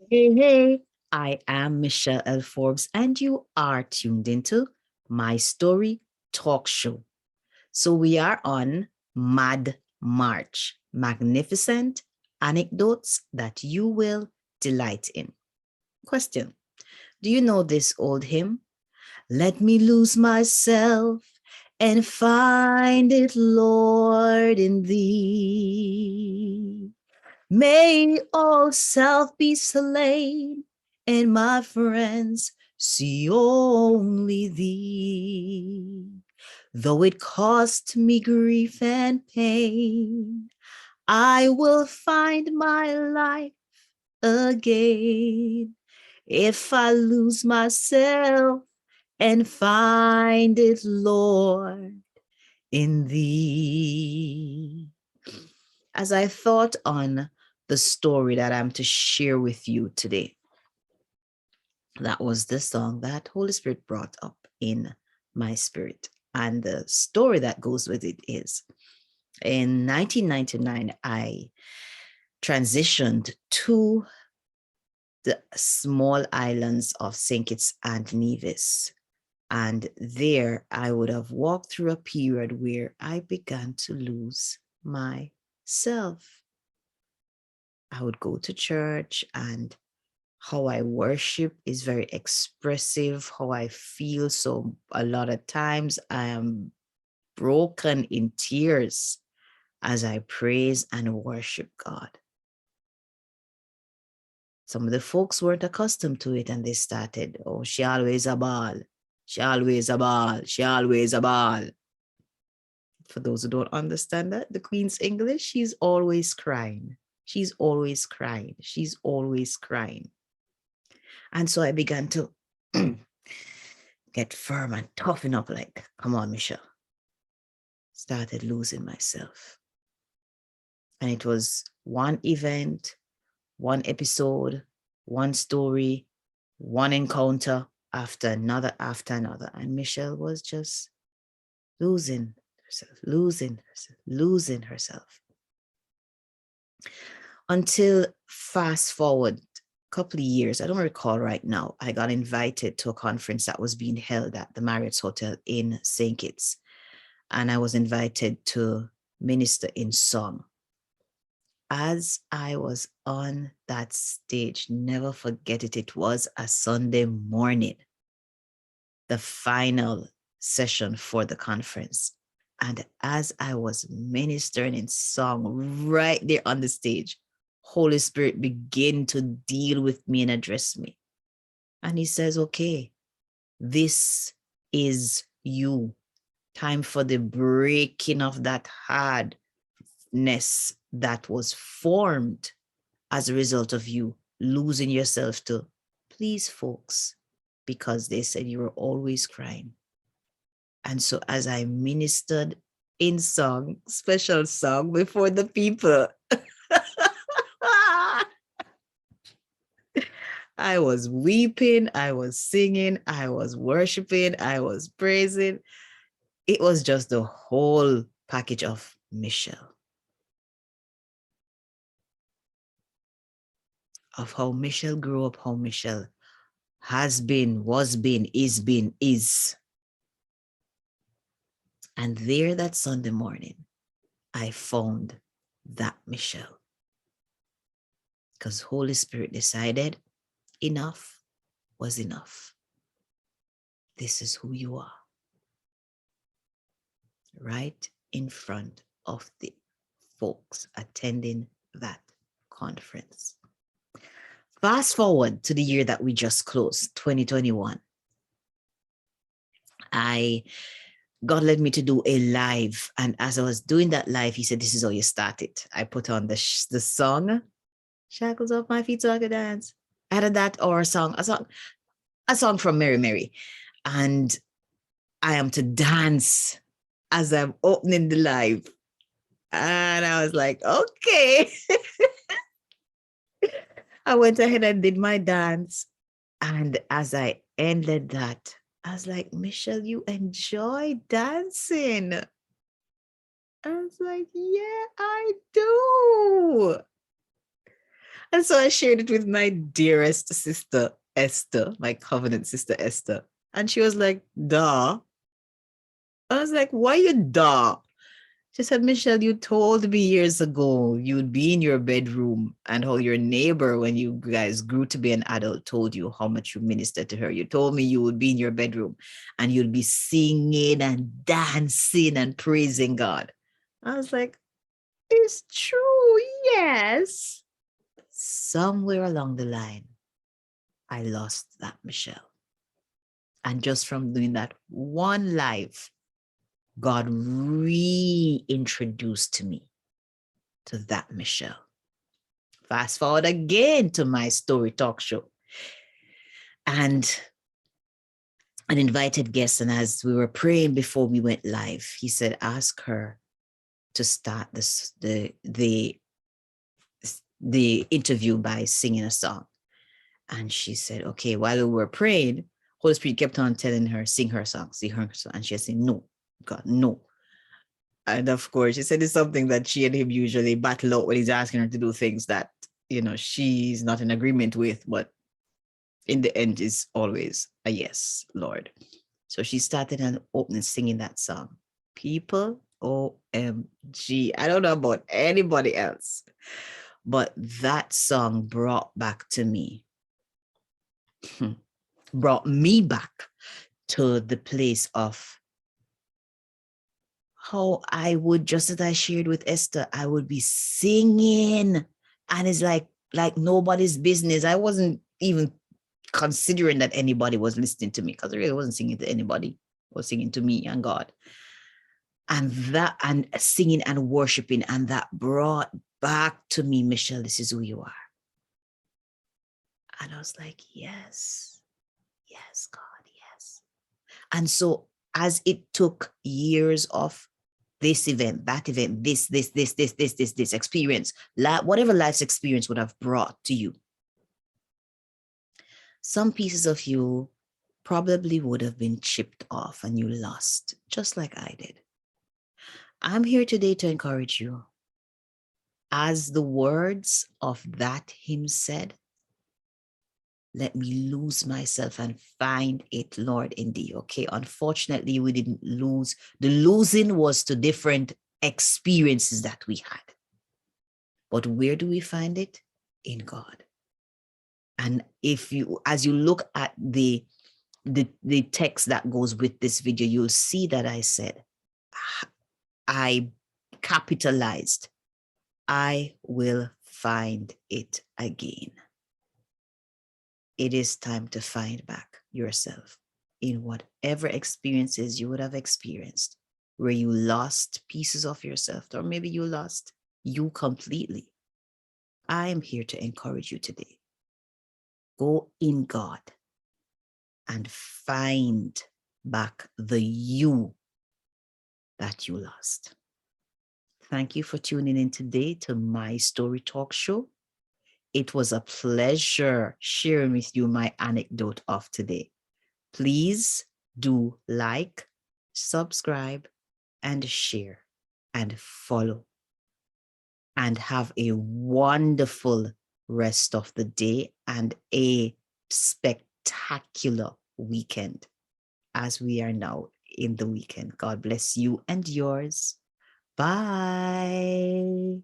Hey, hey, I am Michelle L. Forbes, and you are tuned into My Story Talk Show. So, we are on Mad March, magnificent anecdotes that you will delight in. Question: do you know this old hymn? Let me lose myself and find it, Lord, in thee. May all self be slain, and my friends see only thee. Though it cost me grief and pain, I will find my life again if I lose myself and find it, Lord, in thee. As I thought on the story that I'm to share with you today, that was the song that Holy Spirit brought up in my spirit. And the story that goes with it is in 1999, I transitioned to the small islands of St. Kitts and Nevis. And there I would have walked through a period where I began to lose myself. I would go to church, and how I worship is very expressive, how I feel. So a lot of times I am broken in tears as I praise and worship God. Some of the folks weren't accustomed to it, and they started, oh, she always a ball. She always a ball. She always a ball. For those who don't understand that, the Queen's English, she's always crying. She's always crying. She's always crying. And so I began to get firm and toughen up, like, come on, Michelle. Started losing myself. And it was one event, one episode, one story, one encounter after another, after another. And Michelle was just losing herself, losing herself, losing herself. Until fast forward a couple of years, I don't recall right now, I got invited to a conference that was being held at the Marriott's Hotel in St. Kitts. And I was invited to minister in song. As I was on that stage, never forget it, it was a Sunday morning, the final session for the conference. And as I was ministering in song right there on the stage, Holy Spirit began to deal with me and address me. And he says, okay, this is you. Time for the breaking of that hardness that was formed as a result of you losing yourself to please folks, because they said you were always crying. And so as I ministered in song, special song before the people, I was weeping, I was singing, I was worshiping, I was praising. It was just the whole package of Michelle, of how Michelle grew up, how Michelle has been, was been, is. And there that Sunday morning, I found that Michelle. Because Holy Spirit decided enough was enough. This is who you are. Right in front of the folks attending that conference. Fast forward to the year that we just closed, 2021. God led me to do a live. And as I was doing that live, he said, this is how you start it. I put on the song, Shackles Off My Feet So I Could Dance. Either that or a song from Mary Mary. And I am to dance as I'm opening the live. And I was like, okay. I went ahead and did my dance. And as I ended that, I was like, Michelle, you enjoy dancing. I was like, yeah, I do. And so I shared it with my dearest sister, Esther, my covenant sister, Esther. And she was like, duh. I was like, why you duh? She said, Michelle, you told me years ago you'd be in your bedroom and how your neighbor, when you guys grew to be an adult, told you how much you ministered to her. You told me you would be in your bedroom and you'd be singing and dancing and praising God. I was like, it's true, yes. Somewhere along the line, I lost that Michelle. And just from doing that one live, God reintroduced to me to that Michelle. Fast forward again to my story talk show. And an invited guest, and as we were praying before we went live, he said, ask her to start the interview by singing a song. And she said, okay, while we were praying, Holy Spirit kept on telling her, sing her song, sing her song. And she said, no, God, no. And of course, she said it's something that she and him usually battle out when he's asking her to do things that, she's not in agreement with, but in the end is always a yes, Lord. So she started an opening singing that song. People, OMG. I don't know about anybody else, but that song brought me back to the place of how I would, just as I shared with Esther, I would be singing and it's like nobody's business. I wasn't even considering that anybody was listening to me because I really wasn't singing to anybody. I was singing to me and God. And singing and worshiping, and that brought back to me, Michelle, this is who you are. And I was like, yes, God, yes. And so as it took years of this event, that event, this experience, whatever life's experience would have brought to you, some pieces of you probably would have been chipped off and you lost, just like I did. I'm here today to encourage you. As the words of that hymn said, let me lose myself and find it, Lord, in thee. Okay, unfortunately, we didn't lose. The losing was to different experiences that we had. But where do we find it? In God. And as you look at the text that goes with this video, you'll see that I said, I capitalized, I will find it again. It is time to find back yourself in whatever experiences you would have experienced where you lost pieces of yourself, or maybe you lost you completely. I am here to encourage you today. Go in God and find back the you that you lost. Thank you for tuning in today to my story talk show. It was a pleasure sharing with you my anecdote of today. Please do like, subscribe, and share and follow. And have a wonderful rest of the day and a spectacular weekend as we are now in the weekend. God bless you and yours. Bye.